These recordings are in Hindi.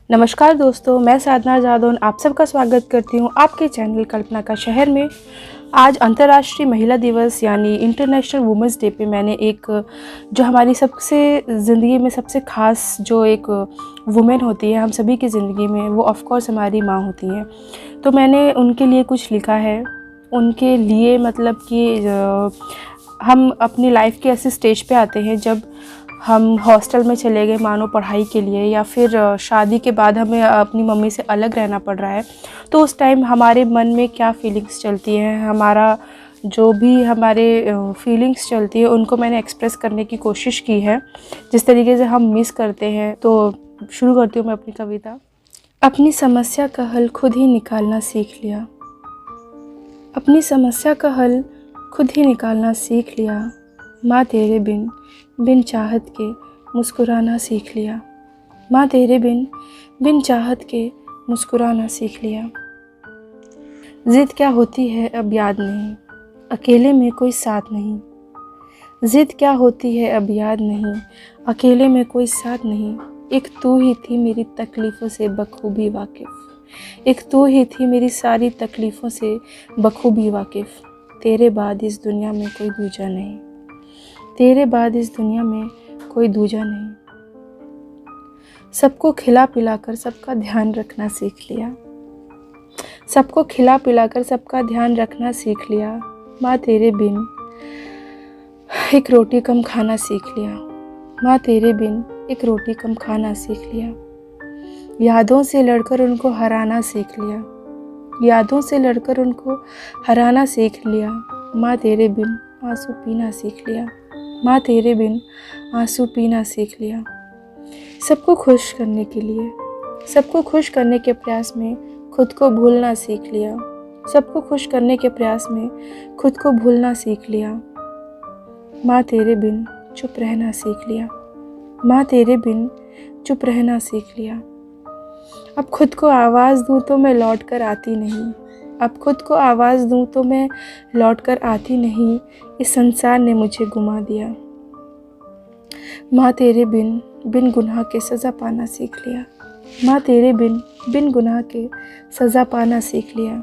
नमस्कार दोस्तों, मैं साधना जादौन आप सबका स्वागत करती हूँ आपके चैनल कल्पना का शहर में। आज अंतर्राष्ट्रीय महिला दिवस यानी इंटरनेशनल वुमेंस डे पे मैंने एक जो हमारी सबसे ज़िंदगी में सबसे ख़ास जो एक वुमेन होती है हम सभी की ज़िंदगी में, वो ऑफ़ कोर्स हमारी माँ होती हैं। तो मैंने उनके लिए कुछ लिखा है। उनके लिए मतलब कि हम अपनी लाइफ़ के ऐसे स्टेज पे आते हैं जब हम हॉस्टल में चले गए मानो पढ़ाई के लिए, या फिर शादी के बाद हमें अपनी मम्मी से अलग रहना पड़ रहा है। तो उस टाइम हमारे मन में क्या फीलिंग्स चलती हैं, हमारा जो भी हमारे फीलिंग्स चलती है उनको मैंने एक्सप्रेस करने की कोशिश की है, जिस तरीके से हम मिस करते हैं। तो शुरू करती हूँ मैं अपनी कविता। अपनी समस्या का हल खुद ही निकालना सीख लिया। अपनी समस्या का हल खुद ही निकालना सीख लिया। माँ तेरे बिन बिन चाहत के मुस्कुराना सीख लिया। माँ तेरे बिन बिन चाहत के मुस्कुराना सीख लिया। ज़िद क्या होती है अब याद नहीं, अकेले में कोई साथ नहीं। ज़िद क्या होती है अब याद नहीं, अकेले में कोई साथ नहीं। एक तू ही थी मेरी तकलीफ़ों से बखूबी वाकिफ़। एक तू ही थी मेरी सारी तकलीफ़ों से बखूबी वाकिफ़। तेरे बाद इस दुनिया में कोई दूजा नहीं। तेरे बाद इस दुनिया में कोई दूजा नहीं। सबको खिला पिलाकर सबका ध्यान रखना सीख लिया। सबको खिला पिलाकर सबका ध्यान रखना सीख लिया। माँ तेरे बिन एक रोटी कम खाना सीख लिया। माँ तेरे बिन एक रोटी कम खाना सीख लिया। यादों से लड़कर उनको हराना सीख लिया। यादों से लड़कर उनको हराना सीख लिया। माँ तेरे बिन आंसू पीना सीख लिया। माँ तेरे बिन आंसू पीना सीख लिया। सबको खुश करने के लिए, सबको खुश करने के प्रयास में खुद को भूलना सीख लिया। सबको खुश करने के प्रयास में खुद को भूलना सीख लिया। माँ तेरे बिन चुप रहना सीख लिया। माँ तेरे बिन चुप रहना सीख लिया। अब खुद को आवाज़ दूँ तो मैं लौट कर आती नहीं। अब खुद को आवाज़ दूँ तो मैं लौट कर आती नहीं। इस संसार ने मुझे गुमा दिया। माँ तेरे बिन बिन गुनाह के सज़ा पाना सीख लिया। माँ तेरे बिन बिन गुनाह के सज़ा पाना सीख लिया।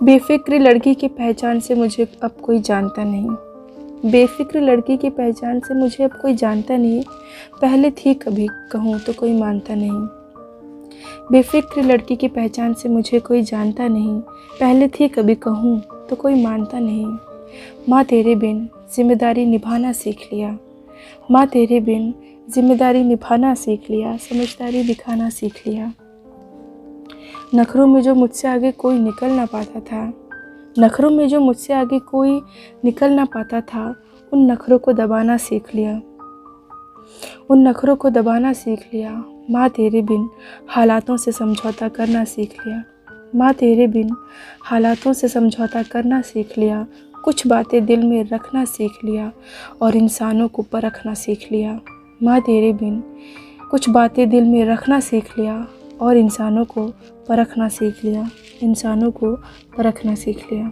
बेफिक्र लड़की की पहचान से मुझे अब कोई जानता नहीं। बेफिक्र लड़की की पहचान से मुझे अब कोई जानता नहीं। पहले थी कभी कहूँ तो कोई मानता नहीं। बेफिक्र लड़की की पहचान से मुझे कोई जानता नहीं। पहले थी कभी कहूँ तो कोई मानता नहीं। माँ तेरे बिन जिम्मेदारी निभाना सीख लिया। माँ तेरे बिन जिम्मेदारी निभाना सीख लिया। समझदारी दिखाना सीख लिया। नखरों में जो मुझसे आगे कोई निकल ना पाता था, नखरों में जो मुझसे आगे कोई निकल ना पाता था, उन नखरों को दबाना सीख लिया। उन नखरों को दबाना सीख लिया। माँ तेरे बिन हालातों से समझौता करना सीख लिया। माँ तेरे बिन हालातों से समझौता करना सीख लिया। कुछ बातें दिल में रखना सीख लिया और इंसानों को परखना सीख लिया। माँ तेरे बिन कुछ बातें दिल में रखना सीख लिया और इंसानों को परखना सीख लिया। इंसानों को परखना सीख लिया।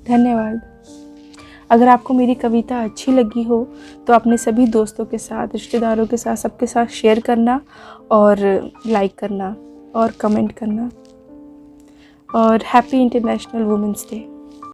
धन्यवाद। अगर आपको मेरी कविता अच्छी लगी हो तो अपने सभी दोस्तों के साथ, रिश्तेदारों के साथ, सबके साथ शेयर करना और लाइक करना और कमेंट करना। और हैप्पी इंटरनेशनल वुमेंस डे।